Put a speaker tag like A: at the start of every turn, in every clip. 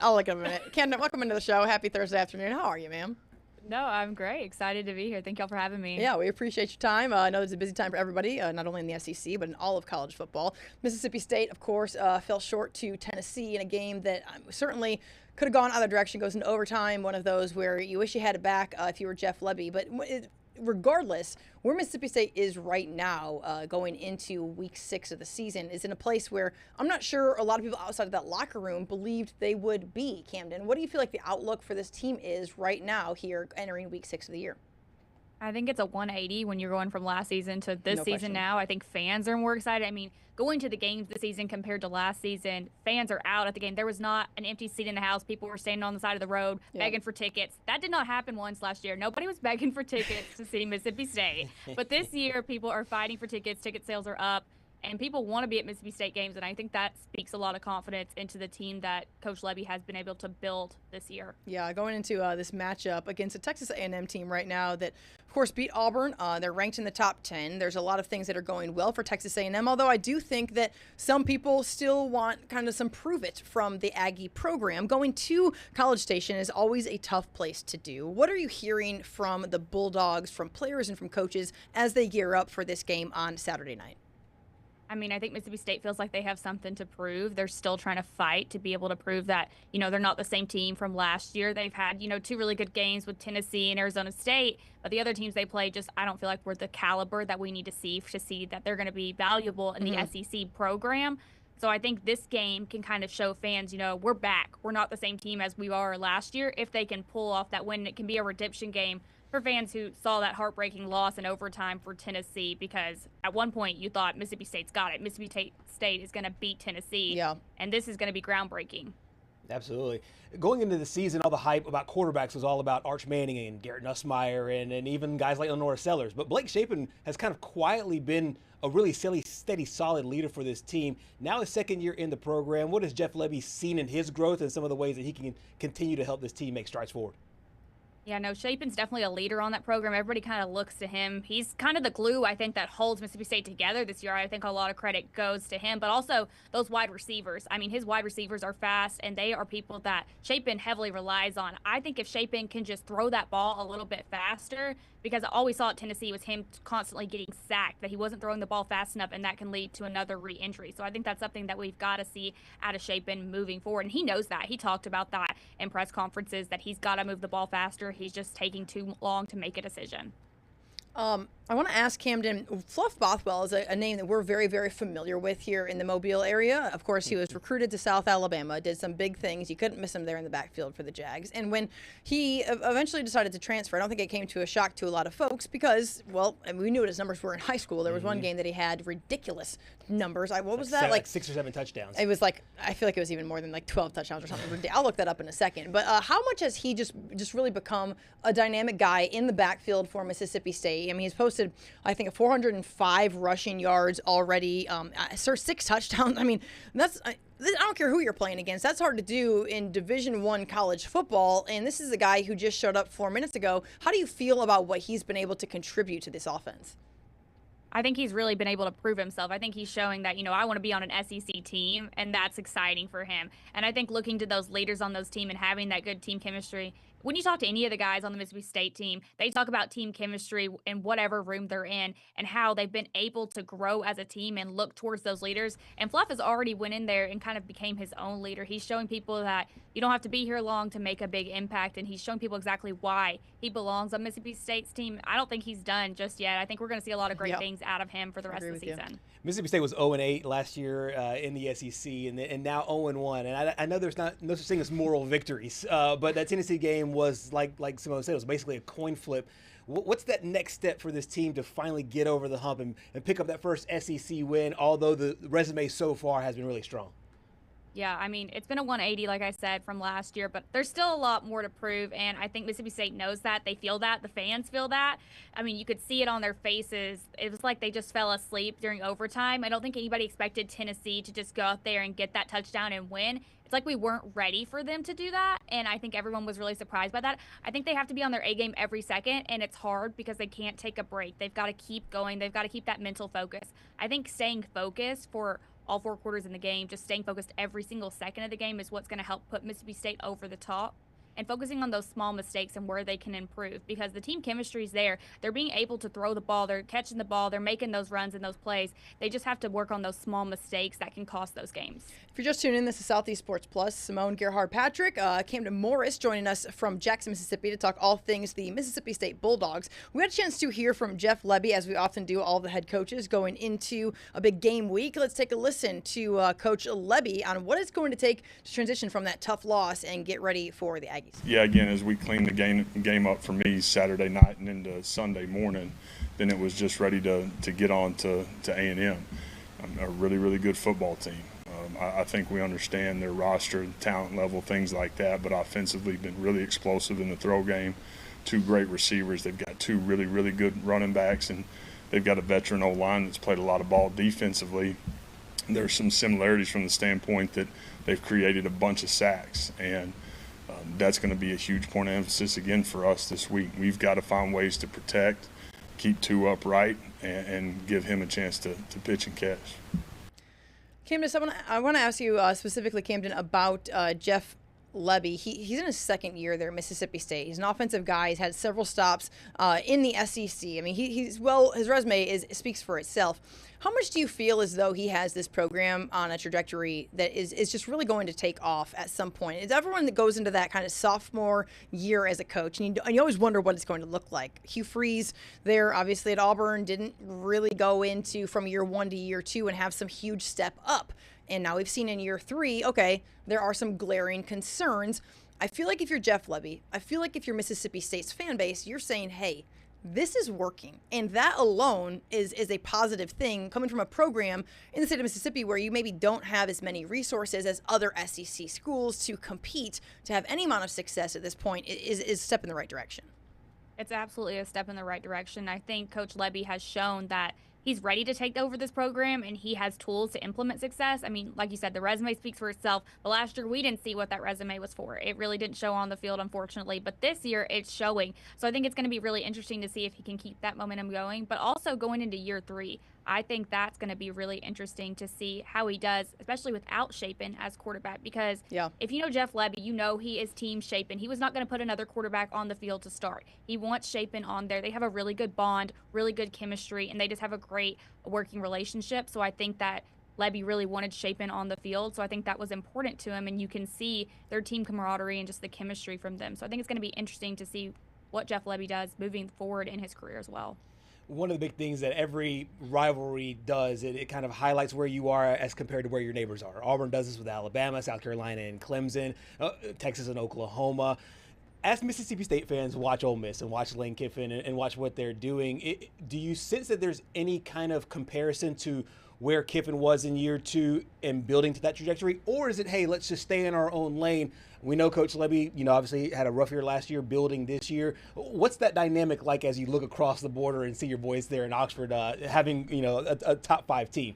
A: I'll look in a minute. Camden, welcome into the show. Happy Thursday afternoon. How are you, ma'am?
B: No, I'm great. Excited to be here. Thank y'all for having me.
A: Yeah, we appreciate your time. I know it's a busy time for everybody, not only in the SEC, but in all of college football. Mississippi State, of course, fell short to Tennessee in a game that certainly could have gone either direction, goes into overtime, one of those where you wish you had it back if you were Jeff Lebby. But regardless, where Mississippi State is right now, going into week 6 of the season, is in a place where I'm not sure a lot of people outside of that locker room believed they would be. Camden, what do you feel like the outlook for this team is right now here entering week 6 of the year?
B: I think it's a 180 when you're going from last season to this
A: No
B: season
A: question.
B: now. I think fans are more excited. I mean, going to the games this season compared to last season, fans are out at the game. There was not an empty seat in the house. People were standing on the side of the road begging for tickets. That did not happen once last year. Nobody was begging for tickets to see Mississippi State. But this year, people are fighting for tickets. Ticket sales are up. And people want to be at Mississippi State games, and I think that speaks a lot of confidence into the team that Coach Lebby has been able to build this year.
A: Yeah, going into this matchup against a Texas A&M team right now that, of course, beat Auburn. They're ranked in the top 10. There's a lot of things that are going well for Texas A&M, although I do think that some people still want kind of some prove it from the Aggie program. Going to College Station is always a tough place to do. What are you hearing from the Bulldogs, from players and from coaches as they gear up for this game on Saturday night?
B: I mean, I think Mississippi State feels like they have something to prove. They're still trying to fight to be able to prove that, they're not the same team from last year. They've had, 2 really good games with Tennessee and Arizona State, but the other teams they play just, I don't feel like we're the caliber that we need to see that they're going to be valuable in the SEC program. So I think this game can kind of show fans, we're back. We're not the same team as we were last year. If they can pull off that win, it can be a redemption game for fans who saw that heartbreaking loss in overtime for Tennessee, because at one point you thought Mississippi State's got it. Mississippi State is going to beat Tennessee, and this is going to be groundbreaking.
C: Absolutely. Going into the season, all the hype about quarterbacks was all about Arch Manning and Garrett Nussmeier and even guys like Lenora Sellers. But Blake Shapen has kind of quietly been a really steady, solid leader for this team. Now his second year in the program, what has Jeff Lebby seen in his growth and some of the ways that he can continue to help this team make strides forward?
B: Yeah, no, Shapen's definitely a leader on that program. Everybody kind of looks to him. He's kind of the glue, I think, that holds Mississippi State together this year. I think a lot of credit goes to him, but also those wide receivers. I mean, his wide receivers are fast, and they are people that Shapen heavily relies on. I think if Shapen can just throw that ball a little bit faster, because all we saw at Tennessee was him constantly getting sacked, that he wasn't throwing the ball fast enough, and that can lead to another re-entry. So I think that's something that we've got to see out of Shapen moving forward, and he knows that. He talked about that in press conferences, that he's got to move the ball faster. He's just taking too long to make a decision.
A: I want to ask Camden, Fluff Bothwell is a name that we're very, very familiar with here in the Mobile area. Of course, he was recruited to South Alabama, did some big things. You couldn't miss him there in the backfield for the Jags. And when he eventually decided to transfer, I don't think it came to a shock to a lot of folks because, well, and we knew what his numbers were in high school. There was one game that he had ridiculous numbers. What was that?
C: Like 6 or 7 touchdowns.
A: It was like, I feel like it was even more than like 12 touchdowns or something. I'll look that up in a second. But how much has he just really become a dynamic guy in the backfield for Mississippi State? I mean, he's posted, I think, 405 rushing yards already, 6 touchdowns. I mean, I don't care who you're playing against. That's hard to do in Division I college football. And this is a guy who just showed up 4 minutes ago. How do you feel about what he's been able to contribute to this offense?
B: I think he's really been able to prove himself. I think he's showing that, I want to be on an SEC team, and that's exciting for him. And I think looking to those leaders on those teams and having that good team chemistry, when you talk to any of the guys on the Mississippi State team, they talk about team chemistry in whatever room they're in and how they've been able to grow as a team and look towards those leaders. And Fluff has already went in there and kind of became his own leader. He's showing people that you don't have to be here long to make a big impact, and he's showing people exactly why he belongs on Mississippi State's team. I don't think he's done just yet. I think we're going to see a lot of great things out of him for the rest of the season.
C: Mississippi State was 0-8 last year in the SEC, and now 0-1. And I know there's no such thing as moral victories, but that Tennessee game was like Simone said, it was basically a coin flip. What's that next step for this team to finally get over the hump and pick up that first SEC win, although the resume so far has been really strong?
B: Yeah, I mean, it's been a 180, like I said, from last year, but there's still a lot more to prove, and I think Mississippi State knows that. They feel that. The fans feel that. I mean, you could see it on their faces. It was like they just fell asleep during overtime. I don't think anybody expected Tennessee to just go out there and get that touchdown and win. It's like we weren't ready for them to do that, and I think everyone was really surprised by that. I think they have to be on their A game every second, and it's hard because they can't take a break. They've got to keep going. They've got to keep that mental focus. I think staying focused for all 4 quarters in the game, just staying focused every single second of the game is what's going to help put Mississippi State over the top. And focusing on those small mistakes and where they can improve, because the team chemistry is there. They're being able to throw the ball. They're catching the ball. They're making those runs and those plays. They just have to work on those small mistakes that can cost those games.
A: If you're just tuning in, this is Southeast Sports Plus. Simone, Gerhard, Patrick, Camden Morris joining us from Jackson, Mississippi to talk all things the Mississippi State Bulldogs. We had a chance to hear from Jeff Lebby, as we often do, all the head coaches going into a big game week. Let's take a listen to Coach Lebby on what it's going to take to transition from that tough loss and get ready for the Aggies.
D: Yeah, again, as we cleaned the game up for me Saturday night and into Sunday morning, then it was just ready to get on to A&M, a really, really good football team. I think we understand their roster, talent level, things like that, but offensively been really explosive in the throw game. 2 great receivers. They've got 2 really, really good running backs, and they've got a veteran O-line that's played a lot of ball defensively. There's some similarities from the standpoint that they've created a bunch of sacks, and that's going to be a huge point of emphasis again for us this week. We've got to find ways to protect, keep 2 upright, and give him a chance to pitch and catch.
A: Camden, I want to ask you specifically, Camden, about Jeff Lebby. He's in his 2nd year there at Mississippi State. He's an offensive guy. He's had several stops in the SEC. I mean, his resume speaks for itself. How much do you feel as though he has this program on a trajectory that is just really going to take off at some point? Is everyone that goes into that kind of sophomore year as a coach, and you always wonder what it's going to look like. Hugh Freeze there, obviously at Auburn, didn't really go into from year 1 to year 2 and have some huge step up. And now we've seen in year 3, okay, there are some glaring concerns. I feel like if you're Jeff Lebby, I feel like if you're Mississippi State's fan base, you're saying, hey, this is working. And that alone is a positive thing coming from a program in the state of Mississippi where you maybe don't have as many resources as other SEC schools to compete, to have any amount of success at this point is a step in the right direction.
B: It's absolutely a step in the right direction. I think Coach Lebby has shown that he's ready to take over this program, and he has tools to implement success. I mean, like you said, the resume speaks for itself. But last year, we didn't see what that resume was for. It really didn't show on the field, unfortunately. But this year, it's showing. So I think it's going to be really interesting to see if he can keep that momentum going. But also going into year 3, I think that's going to be really interesting to see how he does, especially without Shapen as quarterback. Because if you know Jeff Lebby, you know he is team Shapen. He was not going to put another quarterback on the field to start. He wants Shapen on there. They have a really good bond, really good chemistry, and they just have a great working relationship. So I think that Lebby really wanted Shapen on the field. So I think that was important to him, and you can see their team camaraderie and just the chemistry from them. So I think it's going to be interesting to see what Jeff Lebby does moving forward in his career as well.
C: One of the big things that every rivalry does, it kind of highlights where you are as compared to where your neighbors are. Auburn does this with Alabama, South Carolina, and Clemson, Texas and Oklahoma. As Mississippi State fans watch Ole Miss and watch Lane Kiffin and watch what they're doing, do you sense that there's any kind of comparison to where Kiffin was in year 2 and building to that trajectory? Or is it, hey, let's just stay in our own lane? We know Coach Lebby, obviously had a rough year last year, building this year. What's that dynamic like as you look across the border and see your boys there in Oxford having, a top 5 team?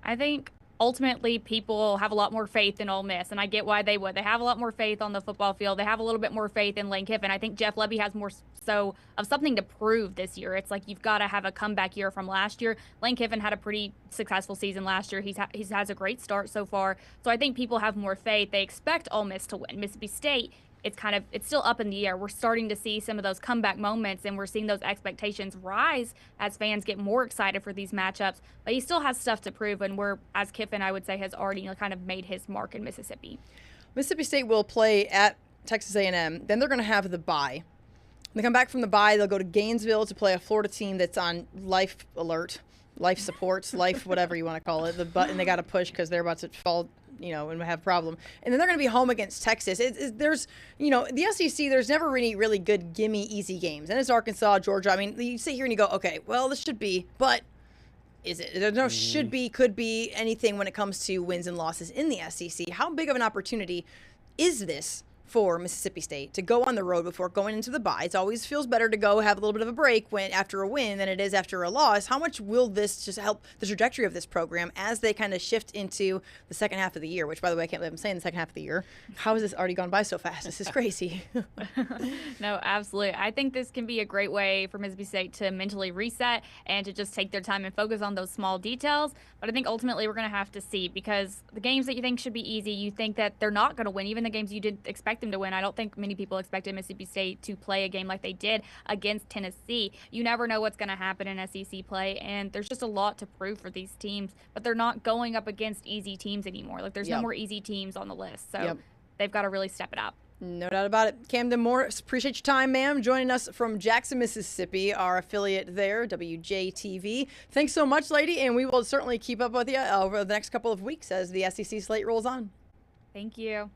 B: I think ultimately people have a lot more faith in Ole Miss, and I get why they would. They have a lot more faith on the football field. They have a little bit more faith in Lane Kiffin. I think Jeff Lebby has more so of something to prove this year. It's like you've got to have a comeback year from last year. Lane Kiffin had a pretty successful season last year. He has a great start so far. So I think people have more faith. They expect Ole Miss to win. Mississippi State, it's still up in the air. We're starting to see some of those comeback moments, and we're seeing those expectations rise as fans get more excited for these matchups. But he still has stuff to prove, and as Kiffin, I would say, has already kind of made his mark in Mississippi.
A: Mississippi State will play at Texas A&M. Then they're going to have the bye. When they come back from the bye, they'll go to Gainesville to play a Florida team that's on life alert, life supports, life whatever you want to call it. The button they got to push because they're about to fall, and have a problem. And then they're going to be home against Texas. There's, the SEC, there's never really good, gimme, easy games. And it's Arkansas, Georgia. I mean, you sit here and you go, okay, well, this should be, but is it? There's no should be, could be, anything when it comes to wins and losses in the SEC. How big of an opportunity is this for Mississippi State to go on the road before going into the bye. It always feels better to go have a little bit of a break after a win than it is after a loss. How much will this just help the trajectory of this program as they kind of shift into the second half of the year, which, by the way, I can't believe I'm saying the second half of the year. How has this already gone by so fast? This is crazy.
B: No, absolutely. I think this can be a great way for Mississippi State to mentally reset and to just take their time and focus on those small details. But I think ultimately we're going to have to see, because the games that you think should be easy, you think that they're not going to win. Even the games you didn't expect them to win. I don't think many people expected Mississippi State to play a game like they did against Tennessee. You never know what's going to happen in SEC play, and there's just a lot to prove for these teams. But they're not going up against easy teams anymore. Like, there's no more easy teams on the list. So they've got to really step it up.
A: No doubt about it. Camden Morris, appreciate your time, ma'am, joining us from Jackson, Mississippi, our affiliate there, WJTV. Thanks so much, lady, and we will certainly keep up with you over the next couple of weeks as the SEC slate rolls on.
B: Thank you.